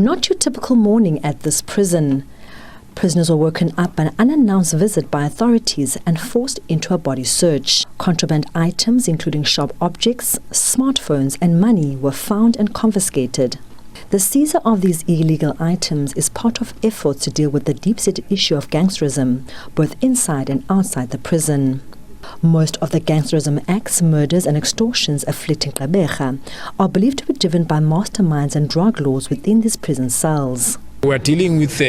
Not your typical morning at this prison. Prisoners were woken up by an unannounced visit by authorities and forced into a body search. Contraband items, including sharp objects, smartphones and money, were found and confiscated. The seizure of these illegal items is part of efforts to deal with the deep-seated issue of gangsterism, both inside and outside the prison. Most of the gangsterism acts, murders and extortions afflicting Gqeberha are believed to be driven by masterminds and drug lords within these prison cells. We are dealing with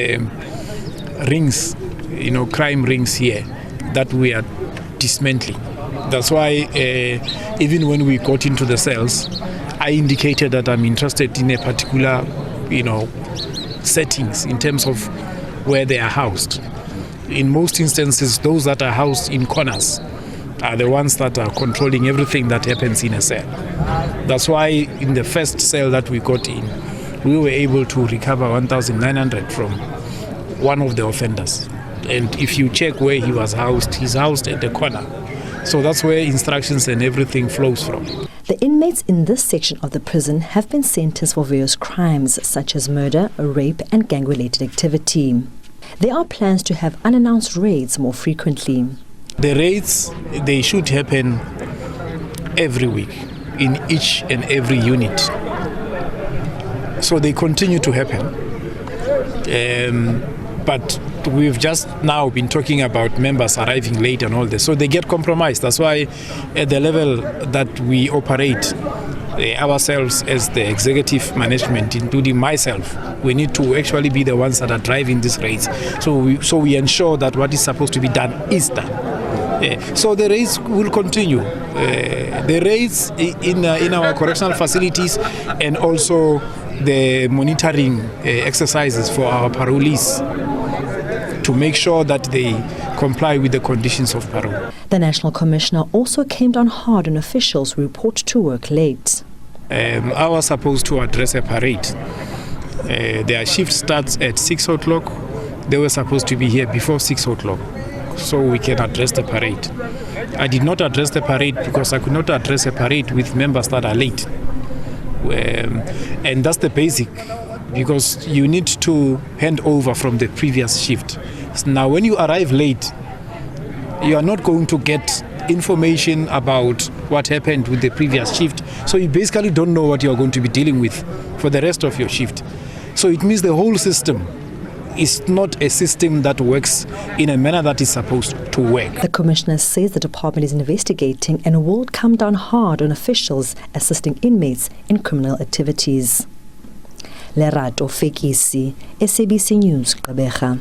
rings, crime rings here that we are dismantling. That's why even when we got into the cells, I indicated that I'm interested in a particular, settings in terms of where they are housed. In most instances, those that are housed in corners are the ones that are controlling everything that happens in a cell. That's why in the first cell that we got in, we were able to recover 1,900 from one of the offenders. And if you check where he was housed, he's housed at the corner. So that's where instructions and everything flows from. The inmates in this section of the prison have been sentenced for various crimes such as murder, rape and gang-related activity. There are plans to have unannounced raids more frequently. The raids, they should happen every week in each and every unit. So they continue to happen. But we've just now been talking about members arriving late and all this. So they get compromised. That's why at the level that we operate ourselves as the executive management, including myself, we need to actually be the ones that are driving these raids. So we ensure that what is supposed to be done is done. So the raids will continue. The raids in our correctional facilities and also the monitoring exercises for our parolees to make sure that they comply with the conditions of parole. The National Commissioner also came down hard on officials who report to work late. I was supposed to address a parade. Their shift starts at 6 o'clock. They were supposed to be here before 6 o'clock so we can address the parade. I did not address the parade because I could not address a parade with members that are late. And that's the basic, because you need to hand over from the previous shift. Now, when you arrive late, you are not going to get information about what happened with the previous shift. So you basically don't know what you are going to be dealing with for the rest of your shift. So it means the whole system is not a system that works in a manner that is supposed to work. The Commissioner says the department is investigating and will come down hard on officials assisting inmates in criminal activities. Lerato Fekisi, SABC News, Gqeberha.